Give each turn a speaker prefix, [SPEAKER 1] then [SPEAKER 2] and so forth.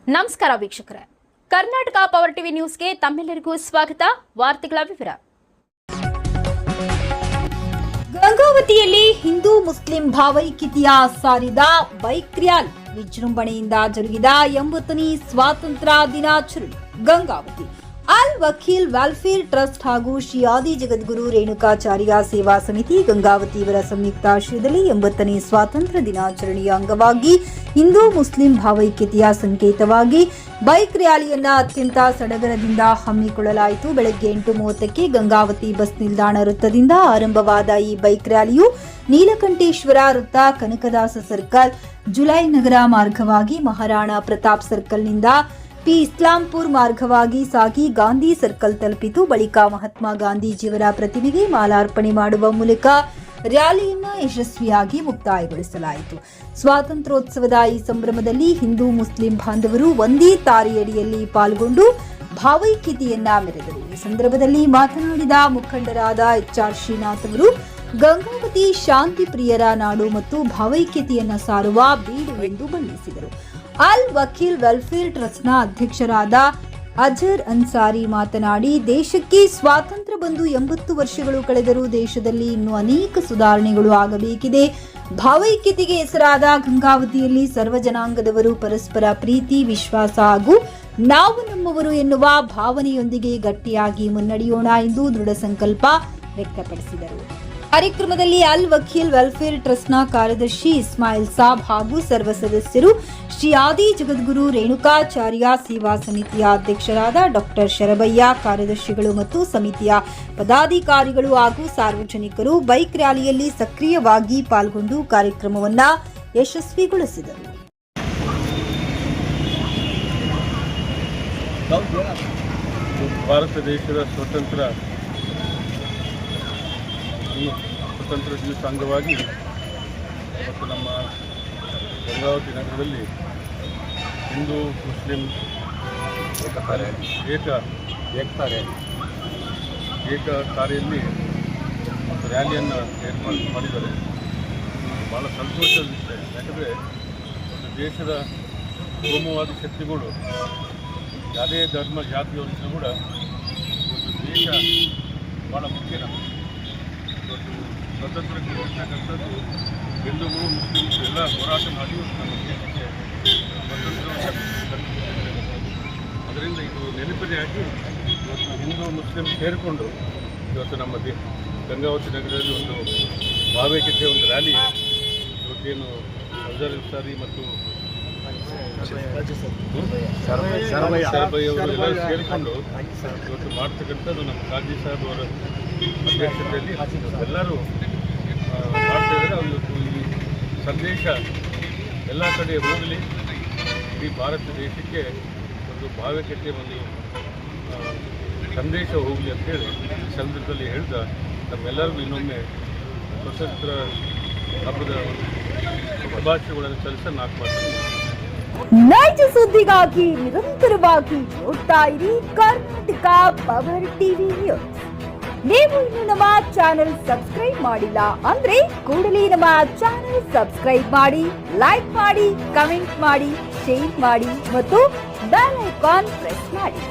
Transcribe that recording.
[SPEAKER 1] ನಮಸ್ಕಾರ ವೀಕ್ಷಕರೇ, Karnataka power TV ನ್ಯೂಸ್ಗೆ ತಮ್ಮೆಲ್ಲರಿಗೂ ಸ್ವಾಗತ. ವಾರ್ತೆಗಳ ವಿವರ. ಗಂಗಾವತಿಯಲ್ಲಿ ಹಿಂದೂ ಮುಸ್ಲಿಂ ಭಾವೈಕ್ಯತೆಯ ಸಾರಿದ ಬೈಕ್ ರ್ಯಾಲಿ ವಿಜೃಂಭಣೆಯಿಂದ ಜರುಗಿದ 80ನೇ ಸ್ವಾತಂತ್ರ್ಯ ದಿನಾಚರಣೆ. ಗಂಗಾವತಿ ಅಲ್ ವಕೀಲ್ ವೆಲ್ಫೇರ್ ಟ್ರಸ್ಟ್ ಹಾಗೂ ಶ್ರೀ ಆದಿ ಜಗದ್ಗುರು ರೇಣುಕಾಚಾರ್ಯ ಸೇವಾ ಸಮಿತಿ ಗಂಗಾವತಿ ಇವರ ಸಂಯುಕ್ತಾಶ್ರಯದಲ್ಲಿ 80ನೇ ಸ್ವಾತಂತ್ರ್ಯ ದಿನಾಚರಣೆಯ ಅಂಗವಾಗಿ ಹಿಂದೂ ಮುಸ್ಲಿಂ ಭಾವೈಕ್ಯತೆಯ ಸಂಕೇತವಾಗಿ ಬೈಕ್ ರ್ಯಾಲಿಯನ್ನ ಅತ್ಯಂತ ಸಡಗರದಿಂದ ಹಮ್ಮಿಕೊಳ್ಳಲಾಯಿತು. ಬೆಳಗ್ಗೆ 8:30ಕ್ಕೆ ಗಂಗಾವತಿ ಬಸ್ ನಿಲ್ದಾಣ ವೃತ್ತದಿಂದ ಆರಂಭವಾದ ಈ ಬೈಕ್ ರ್ಯಾಲಿಯು ನೀಲಕಂಠೇಶ್ವರ ವೃತ್ತ, ಕನಕದಾಸ ಸರ್ಕಲ್, ಜುಲೈ ನಗರ ಮಾರ್ಗವಾಗಿ ಮಹಾರಾಣಾ ಪ್ರತಾಪ್ ಸರ್ಕಲ್ನಿಂದ ಪಿ ಇಸ್ಲಾಂಪುರ್ ಮಾರ್ಗವಾಗಿ ಸಾಗಿ ಗಾಂಧಿ ಸರ್ಕಲ್ ತಲುಪಿತು. ಬಳಿಕ ಮಹಾತ್ಮ ಗಾಂಧೀಜಿಯವರ ಪ್ರತಿಮೆಗೆ ಮಾಲಾರ್ಪಣೆ ಮಾಡುವ ಮೂಲಕ ರ್ಯಾಲಿಯನ್ನ ಯಶಸ್ವಿಯಾಗಿ ಮುಕ್ತಾಯಗೊಳಿಸಲಾಯಿತು. ಸ್ವಾತಂತ್ರ್ಯೋತ್ಸವದ ಈ ಸಂಭ್ರಮದಲ್ಲಿ ಹಿಂದೂ ಮುಸ್ಲಿಂ ಬಾಂಧವರು ಒಂದೇ ತಾರೆಯಡಿಯಲ್ಲಿ ಪಾಲ್ಗೊಂಡು ಭಾವೈಕ್ಯತೆಯನ್ನ ಮೆರೆದರು. ಈ ಸಂದರ್ಭದಲ್ಲಿ ಮಾತನಾಡಿದ ಮುಖಂಡರಾದ HR ಶ್ರೀನಾಥ್ ಅವರು, ಗಂಗಾವತಿ ಶಾಂತಿ ಪ್ರಿಯರ ನಾಡು ಮತ್ತು ಭಾವೈಕ್ಯತೆಯನ್ನ ಸಾರುವ ಬೀಡು ಎಂದು ಬಣ್ಣಿಸಿದರು. ಅಲ್ ವಕೀಲ್ ವೆಲ್ಫೇರ್ ಟ್ರಸ್ಟ್ನ ಅಧ್ಯಕ್ಷರಾದ ಅಜರ್ ಅನ್ಸಾರಿ ಮಾತನಾಡಿ, ದೇಶಕ್ಕೆ ಸ್ವಾತಂತ್ರ್ಯ ಬಂದು 80 ವರ್ಷಗಳು ಕಳೆದರೂ ದೇಶದಲ್ಲಿ ಇನ್ನೂ ಅನೇಕ ಸುಧಾರಣೆಗಳು ಆಗಬೇಕಿದೆ. ಭಾವೈಕ್ಯತೆಗೆ ಹೆಸರಾದ ಗಂಗಾವತಿಯಲ್ಲಿ ಸರ್ವ ಜನಾಂಗದವರು ಪರಸ್ಪರ ಪ್ರೀತಿ, ವಿಶ್ವಾಸ ಹಾಗೂ ನಾವು ನಮ್ಮವರು ಎನ್ನುವ ಭಾವನೆಯೊಂದಿಗೆ ಗಟ್ಟಿಯಾಗಿ ಮುನ್ನಡೆಯೋಣ ಎಂದು ದೃಢ ಸಂಕಲ್ಪ ವ್ಯಕ್ತಪಡಿಸಿದರು. ಕಾರ್ಯಕ್ರಮದಲ್ಲಿ ಅಲ್ ವಕೀಲ್ ವೆಲ್ಫೇರ್ ಟ್ರಸ್ಟ್ನ ಕಾರ್ಯದರ್ಶಿ ಇಸ್ಮಾಯಿಲ್ ಸಾಬ್ ಹಾಗೂ ಸರ್ವ ಸದಸ್ಯರು, ಶ್ರೀ ಆದಿ ಜಗದ್ಗುರು ರೇಣುಕಾಚಾರ್ಯ ಸೇವಾ ಸಮಿತಿಯ ಅಧ್ಯಕ್ಷರಾದ ಡಾಕ್ಟರ್ ಶರಬಯ್ಯ, ಕಾರ್ಯದರ್ಶಿಗಳು ಮತ್ತು ಸಮಿತಿಯ ಪದಾಧಿಕಾರಿಗಳು ಹಾಗೂ ಸಾರ್ವಜನಿಕರು ಬೈಕ್ ರ್ಯಾಲಿಯಲ್ಲಿ ಸಕ್ರಿಯವಾಗಿ ಪಾಲ್ಗೊಂಡು ಕಾರ್ಯಕ್ರಮವನ್ನು ಯಶಸ್ವಿಗೊಳಿಸಿದರು.
[SPEAKER 2] ಭಾರತ ದೇಶದ ಸ್ವತಂತ್ರ ದಿವಸ ಅಂಗವಾಗಿ ಮತ್ತು ನಮ್ಮ ಗಂಗಾವತಿ ನಗರದಲ್ಲಿ ಹಿಂದೂ ಮುಸ್ಲಿಂ ಏಕತಾರೆಯಲ್ಲಿ ರ್ಯಾಲಿಯನ್ನು ಏರ್ಪಾಡು ಮಾಡಿದ್ದಾರೆ. ಭಾಳ ಸಂತೋಷದ ವಿಷಯ. ಯಾಕಂದರೆ ಒಂದು ದೇಶದ ಕೋಮುವಾದಿ ಶಕ್ತಿಗಳು ಯಾವುದೇ ಧರ್ಮ ಜಾತಿಯವರಿಗೂ ಕೂಡ ಒಂದು ದೇಶ ಭಾಳ ಮುಖ್ಯ. ಇವತ್ತು ಸ್ವತಂತ್ರಕ್ಕೆ ಹೋಗ್ತಕ್ಕಂಥದ್ದು ಹಿಂದೂಗಳು ಮುಸ್ಲಿಮ್ಸ್ ಎಲ್ಲ ಹೋರಾಟ ಮಾಡಿ ನಮ್ಮ ದೇಶಕ್ಕೆ ಅದರಿಂದ ಇದು ನೆನಪಿನೆಯಾಗಿ ಇವತ್ತು ಹಿಂದೂ ಮುಸ್ಲಿಂ ಸೇರಿಕೊಂಡು ಇವತ್ತು ನಮ್ಮ ಗಂಗಾವತಿ ನಗರದಲ್ಲಿ ಒಂದು ಭಾವೈಕ್ಯತೆ ಒಂದು ರ್ಯಾಲಿ ಇವತ್ತೇನು ಅಜರ್ ಅನ್ಸಾರಿ ಮತ್ತು ಶರಬಯ್ಯ ಅವರು ಎಲ್ಲ ಸೇರಿಕೊಂಡು ಇವತ್ತು ಮಾಡ್ತಕ್ಕಂಥದ್ದು ನಮ್ಮ ಕಾಜಿ ಸಾಹೇಬ್ ಅವರ ಅಧ್ಯಕ್ಷತೆಯಲ್ಲಿ ಎಲ್ಲರೂ ಮಾಡ್ತಾ ಇದ್ದಾರೆ. ಇವತ್ತು ಈ ಸಂದೇಶ ಎಲ್ಲ ಕಡೆ ಹೋಗಲಿ, ಇಡೀ ಭಾರತ ದೇಶಕ್ಕೆ ಒಂದು ಭಾವೈಕ್ಯತೆ ಒಂದು ಸಂದೇಶ ಹೋಗಲಿ ಅಂತೇಳಿ ಈ ಸಂದರ್ಭದಲ್ಲಿ ಹೇಳಿದ ನಮ್ಮೆಲ್ಲರಿಗೂ ಇನ್ನೊಮ್ಮೆ ಸ್ವತಂತ್ರ ಹಬ್ಬದ ಶುಭಾಶಯಗಳನ್ನು ಸಲ್ಲಿಸ ನಾಲ್ಕು ಮಾತು.
[SPEAKER 1] ನೈಜ ಸುದ್ದಿಗಾಗಿ ನಿರಂತರವಾಗಿ ನೋಡ್ತಾ ಇರಿ ಕರ್ನಾಟಕ ಪವರ್ ಟಿವಿ ನ್ಯೂಸ್. ನೀವು ಇನ್ನು ನಮ್ಮ ಚಾನೆಲ್ ಸಬ್ಸ್ಕ್ರೈಬ್ ಮಾಡಿಲ್ಲ ಅಂದ್ರೆ ಕೂಡಲೇ ನಮ್ಮ ಚಾನೆಲ್ ಸಬ್ಸ್ಕ್ರೈಬ್ ಮಾಡಿ, ಲೈಕ್ ಮಾಡಿ, ಕಮೆಂಟ್ ಮಾಡಿ, ಶೇರ್ ಮಾಡಿ ಮತ್ತು ಬೆಲ್ ಐಕಾನ್ ಪ್ರೆಸ್ ಮಾಡಿ.